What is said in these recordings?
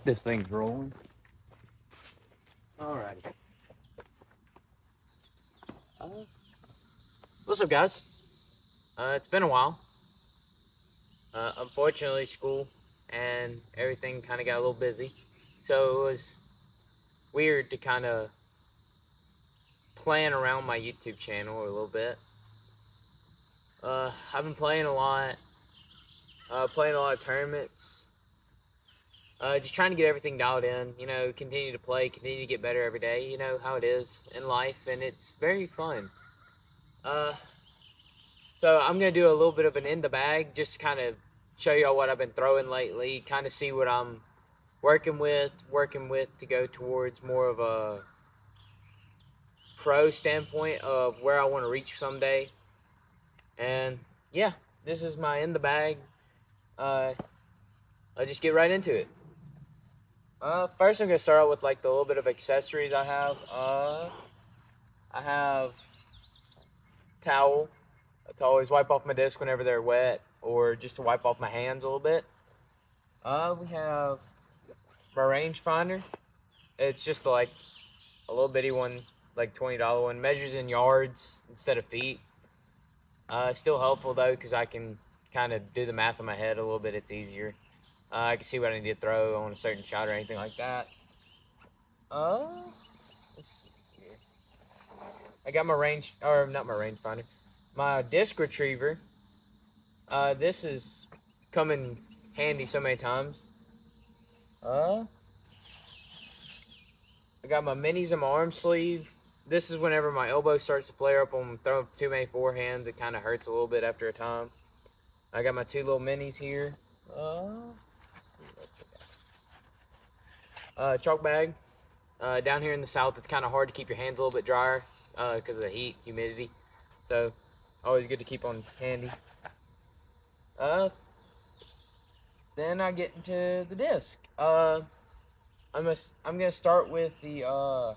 This thing's rolling. Alrighty. Uh, what's up, guys? It's been a while. Unfortunately, school and everything kind of got a little busy, so it was weird to kind of plan around my YouTube channel a little bit. I've been playing a lot, playing a lot of tournaments, just trying to get everything dialed in. You know, continue to play, continue to get better every day. You know how it is in life, and it's very fun. Uh, So I'm gonna do a little bit of an in the bag, just to kind of show y'all what I've been throwing lately, kind of see what I'm working with to go towards more of a pro standpoint of where I want to reach someday. And yeah, this is my in the bag. I'll just get right into it. First I'm gonna start out with like the little bit of accessories I have. I have towel to always wipe off my disc whenever they're wet, or just to wipe off my hands a little bit. We have my rangefinder. It's just like a little bitty one, like $20 one. Measures in yards instead of feet. Still helpful though, because I can kind of do the math in my head a little bit. It's easier. I can see what I need to throw on a certain shot or anything like that. Let's see here. I got my not my rangefinder. My disc retriever. This is come in handy so many times. I got my minis in my arm sleeve. This is whenever my elbow starts to flare up on throwing too many forehands. It kind of hurts a little bit after a time. I got my two little minis here. Chalk bag. Down here in the south, it's kind of hard to keep your hands a little bit drier because of the heat, humidity. So, always good to keep on handy. Then I get into the disc. I'm gonna start with the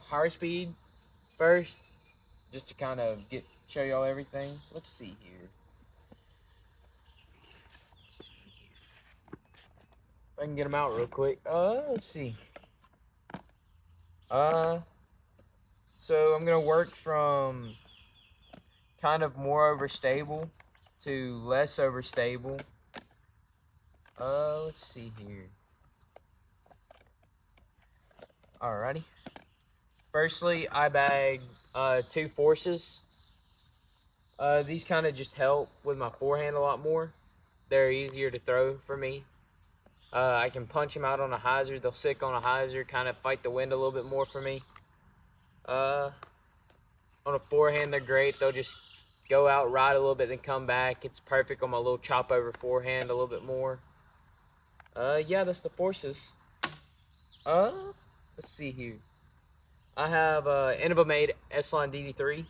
higher speed first, just to kind of show y'all everything. Let's see here. If I can get them out real quick. Let's see. So I'm gonna work from kind of more overstable to less overstable. Let's see here. Alrighty. Firstly, I bag two forces. These kind of just help with my forehand a lot more. They're easier to throw for me. I can punch them out on a hyzer. They'll stick on a hyzer, kind of fight the wind a little bit more for me. On a forehand, they're great. They'll just go out, ride a little bit, then come back. It's perfect on my little chop over forehand a little bit more. Yeah, that's the forces. Let's see here. I have Innova made S-Line DD3.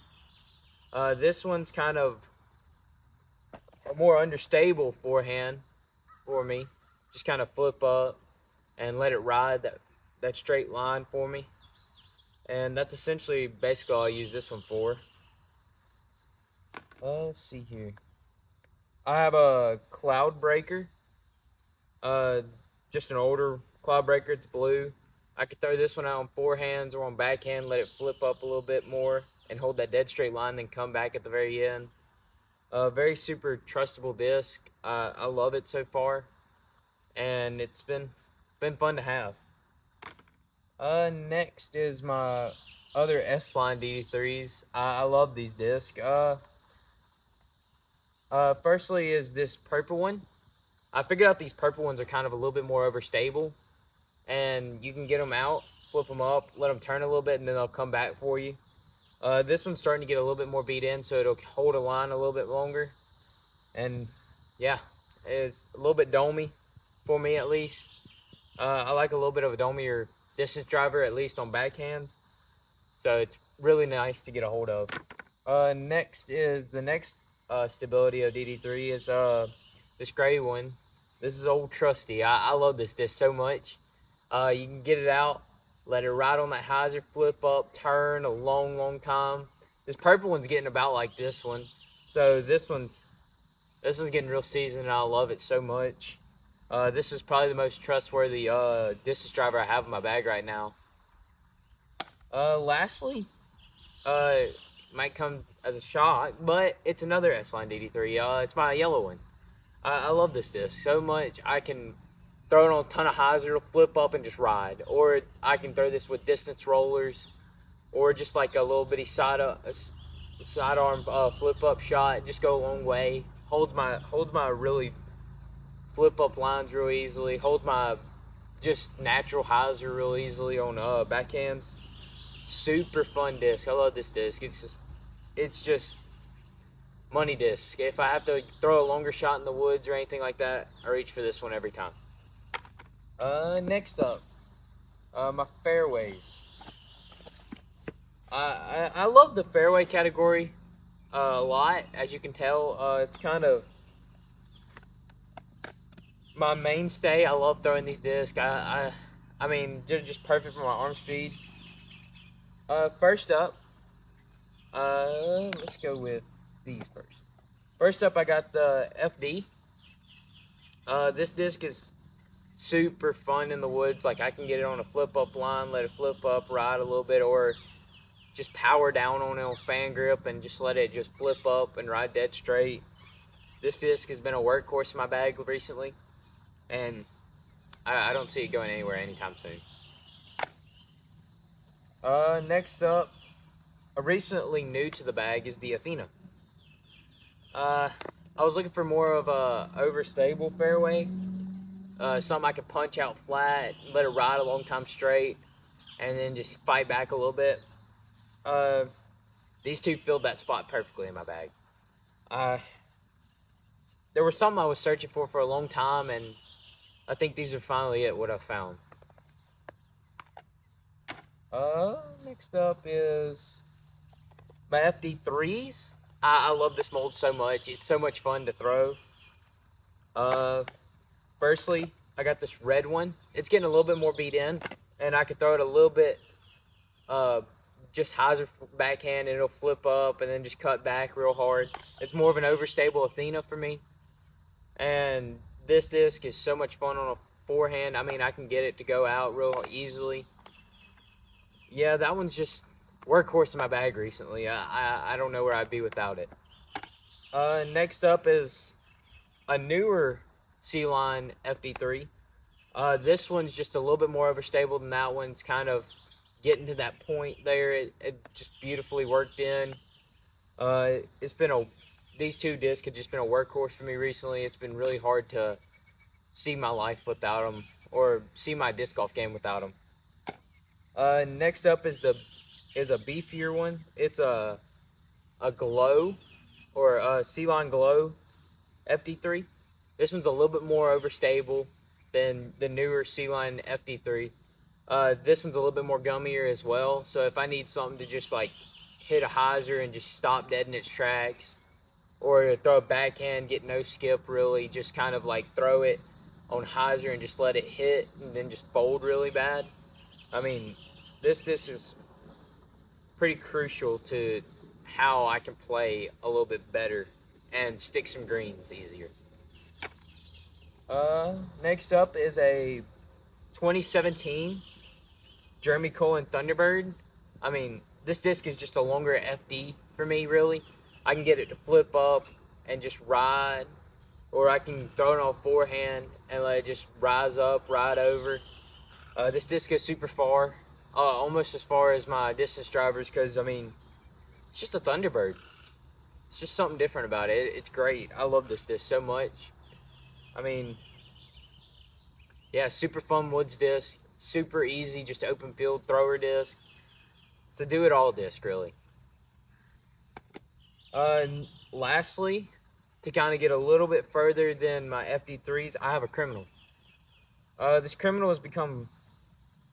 This one's kind of a more understable forehand for me. Just kind of flip up and let it ride that straight line for me. And that's essentially basically all I use this one for. Let's see here. I have a Cloud Breaker. Just an older Cloud Breaker. It's blue. I could throw this one out on forehands or on backhand, let it flip up a little bit more and hold that dead straight line, then come back at the very end. Very super trustable disc. I love it so far, and it's been fun to have. Next is my other S-Line DD3s. I love these discs. Firstly is this purple one. I figured out these purple ones are kind of a little bit more overstable, and you can get them out, flip them up, let them turn a little bit, and then they'll come back for you. This one's starting to get a little bit more beat in, so it'll hold a line a little bit longer. And yeah, it's a little bit domey for me at least. I like a little bit of a domier distance driver, at least on backhands. So it's really nice to get a hold of. Next is the next stability of DD3 is this gray one. This is Old Trusty. I love this disc so much. You can get it out, let it ride on that hyzer, flip up, turn a long time. This purple one's getting about like this one. So this one's getting real seasoned, and I love it so much. This is probably the most trustworthy distance driver I have in my bag right now. Lastly, uh, might come as a shock, but it's another S-Line DD3. It's my yellow one. I love this disc so much. I can throw it on a ton of hyzer, it'll flip up and just ride. Or I can throw this with distance rollers, or just like a little bitty sidearm flip up shot. Just go a long way. Holds my really flip up lines real easily. Holds my just natural hyzer real easily on backhands. Super fun disc. I love this disc. It's just money disc. If I have to throw a longer shot in the woods or anything like that, I reach for this one every time. Next up, my fairways. I love the fairway category a lot. As you can tell, it's kind of my mainstay. I love throwing these discs. I mean, they're just perfect for my arm speed. First up, let's go with these first. First up, I got the FD. This disc is super fun in the woods. Like, I can get it on a flip up line, let it flip up, ride a little bit, or just power down on it on fan grip and just let it just flip up and ride dead straight. This disc has been a workhorse in my bag recently, and I don't see it going anywhere anytime soon. Next up, recently new to the bag is the Athena. I was looking for more of a overstable fairway, something I could punch out flat, let it ride a long time straight, and then just fight back a little bit. These two filled that spot perfectly in my bag. There was something I was searching for a long time, and I think these are finally what I found. Next up is my FD3s. I love this mold so much. It's so much fun to throw. Firstly, I got this red one. It's getting a little bit more beat in, and I could throw it a little bit, just hyzer backhand, and it'll flip up and then just cut back real hard. It's more of an overstable Athena for me. And this disc is so much fun on a forehand. I mean, I can get it to go out real easily. Yeah, that one's just workhorse in my bag recently. I don't know where I'd be without it. Next up is a newer C-Line FD3. This one's just a little bit more overstable than that one. It's kind of getting to that point there. It just beautifully worked in. These two discs have just been a workhorse for me recently. It's been really hard to see my life without them, or see my disc golf game without them. Next up is a beefier one. It's a Glow, or a C-Line Glow FD3. This one's a little bit more overstable than the newer C-Line FD3. This one's a little bit more gummier as well. So if I need something to just like hit a hyzer and just stop dead in its tracks, or to throw a backhand, get no skip really, just kind of like throw it on hyzer and just let it hit and then just fold really bad. I mean, this is pretty crucial to how I can play a little bit better and stick some greens easier. Next up is a 2017 Jeremy Colin Thunderbird. I mean, this disc is just a longer FD for me, really. I can get it to flip up and just ride, or I can throw it on a forehand and let it just rise up, ride over. This disc goes super far, almost as far as my distance drivers, because, I mean, it's just a Thunderbird. It's just something different about it. It's great. I love this disc so much. I mean, yeah, super fun woods disc. Super easy, just open field thrower disc. It's a do-it-all disc, really. Lastly, to kind of get a little bit further than my FD3s, I have a Criminal. This Criminal has become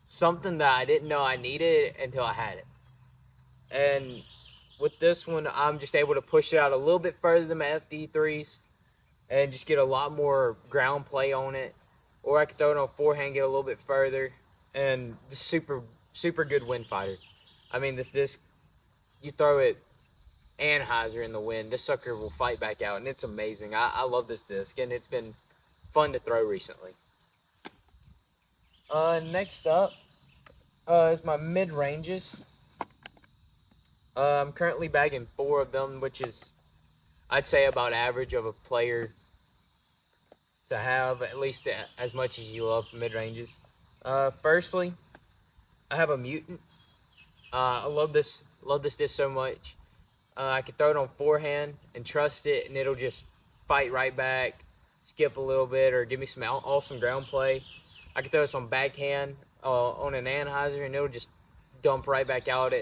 something that I didn't know I needed until I had it. And with this one, I'm just able to push it out a little bit further than my FD3s and just get a lot more ground play on it. Or I could throw it on a forehand, get a little bit further, and the super good wind fighter. I mean, this disc, you throw it and hyzer in the wind, this sucker will fight back out, and it's amazing. I love this disc, and it's been fun to throw recently. Next up is my mid ranges. I'm currently bagging 4 of them, which is, I'd say, about average of a player to have, at least as much as you love mid ranges. Firstly, I have a mutant. I love this disc so much. I can throw it on forehand and trust it, and it'll just fight right back, skip a little bit, or give me some awesome ground play. I can throw this on backhand on an Anheuser, and it'll just dump right back out.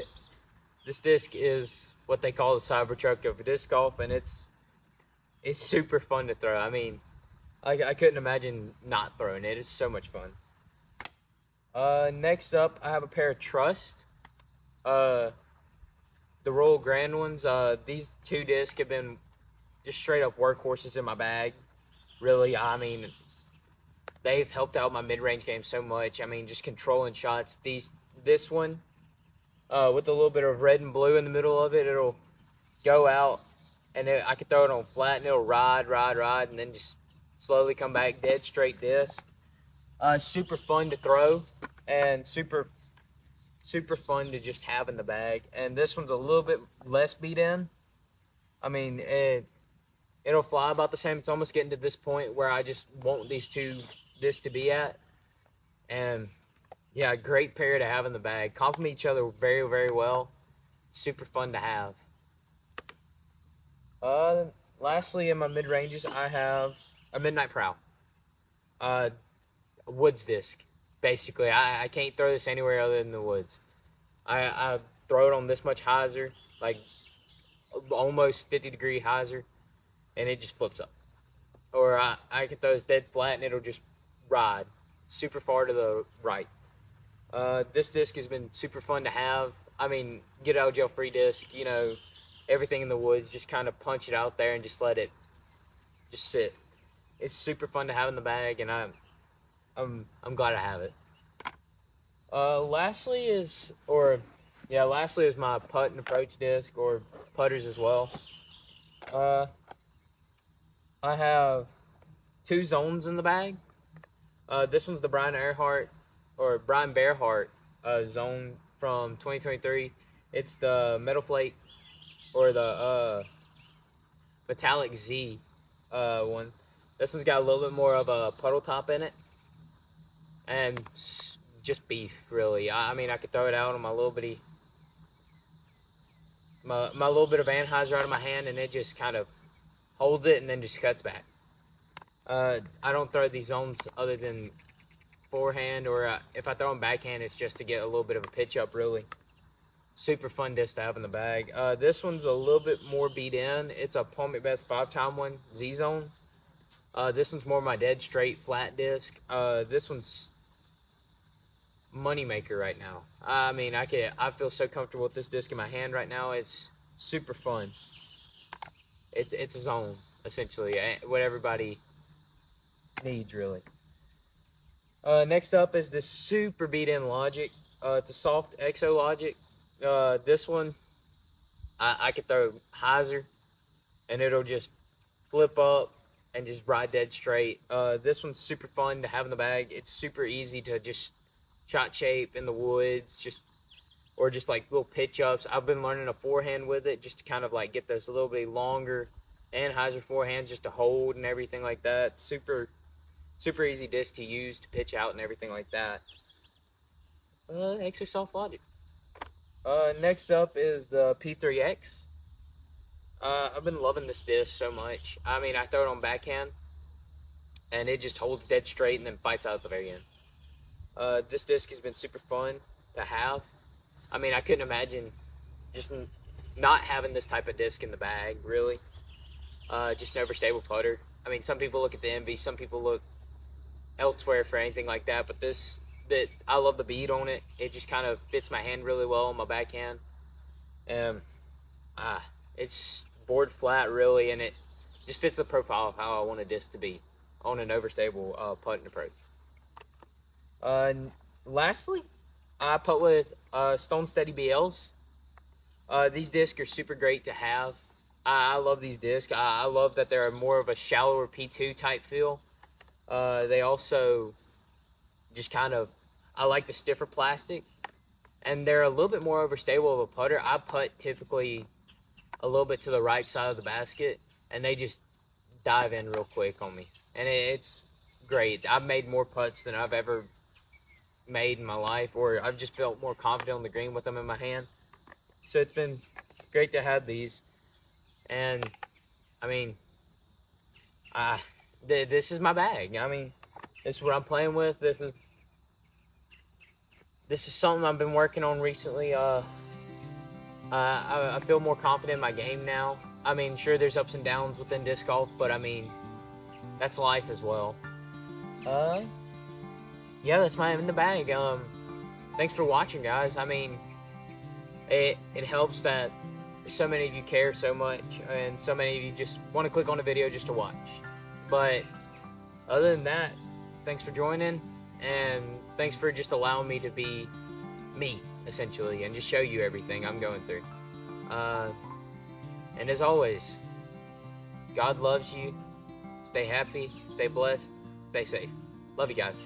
This disc is what they call the Cybertruck of disc golf, and it's super fun to throw. I mean, I couldn't imagine not throwing it. It's so much fun. Next up, I have a pair of Trust. The Royal Grand ones. These 2 discs have been just straight up workhorses in my bag. Really, I mean, they've helped out my mid-range game so much. I mean, just controlling shots. This one, with a little bit of red and blue in the middle of it, it'll go out, and I can throw it on flat, and it'll ride, and then just slowly come back dead straight disc. Super fun to throw, and super fun to just have in the bag. And this one's a little bit less beat in. I mean, it'll fly about the same. It's almost getting to this point where I just want these 2 discs to be at. And yeah, great pair to have in the bag. Complement each other very, very well. Super fun to have. Lastly, in my mid ranges, I have a Midnight Prowl. A woods disc. Basically, I can't throw this anywhere other than the woods. I throw it on this much hyzer, like almost 50-degree hyzer, and it just flips up. Or I can throw this dead flat, and it'll just ride super far to the right. This disc has been super fun to have. I mean, get out of jail free disc, you know, everything in the woods, just kind of punch it out there and just let it just sit. It's super fun to have in the bag, and I'm glad I have it. Lastly is my putt and approach disc, or putters as well. I have 2 zones in the bag. This one's the Brian Bearhart zone from 2023. It's the Metal Flake, or the Metallic Z one. This one's got a little bit more of a puddle top in it, and just beef, really. I mean, I could throw it out on my little bit of Anheuser out of my hand, and it just kind of holds it and then just cuts back. I don't throw these zones other than forehand, or if I throw them backhand, it's just to get a little bit of a pitch up, really. Super fun disc to have in the bag. This one's a little bit more beat in. It's a Paul McBeth 5-time one, Z-Zone. This one's more my dead straight flat disc. This one's moneymaker right now. I mean, I feel so comfortable with this disc in my hand right now. It's super fun. It's a zone, essentially, what everybody needs, really. Next up is this super beat-in Logic. It's a soft Exo Logic. This one, I could throw hyzer, and it'll just flip up and just ride dead straight. This one's super fun to have in the bag. It's super easy to just shot shape in the woods, or just like little pitch ups. I've been learning a forehand with it, just to kind of like get those a little bit longer Anheuser forehands, just to hold and everything like that. Super easy disc to use to pitch out and everything like that. Extra soft Logic. Next up is the P3X. I've been loving this disc so much. I mean, I throw it on backhand, and it just holds dead straight and then fights out at the very end. This disc has been super fun to have. I mean, I couldn't imagine just not having this type of disc in the bag, really. Just an overstable putter. I mean, some people look at the Envy, some people look elsewhere for anything like that, but I love the bead on it. It just kind of fits my hand really well on my backhand. It's board flat, really, and it just fits the profile of how I want a disc to be on an overstable putt and approach. Lastly, I putt with Stone Steady BLs. These discs are super great to have. I love these discs. I love that they're more of a shallower P2 type feel. They also just kind of, I like the stiffer plastic, and they're a little bit more overstable of a putter. I putt typically a little bit to the right side of the basket, and they just dive in real quick on me. And it's great. I've made more putts than I've ever made in my life, or I've just felt more confident on the green with them in my hand. So it's been great to have these. And I mean, this is my bag. I mean, this is what I'm playing with. This is something I've been working on recently. I feel more confident in my game now. I mean, sure, there's ups and downs within disc golf, but I mean, that's life as well. Yeah, that's my in the bag. Thanks for watching, guys. I mean, it helps that so many of you care so much, and so many of you just want to click on a video just to watch. But other than that, thanks for joining, and thanks for just allowing me to be me, essentially, and just show you everything I'm going through. And as always, God loves you. Stay happy, stay blessed, stay safe. Love you guys.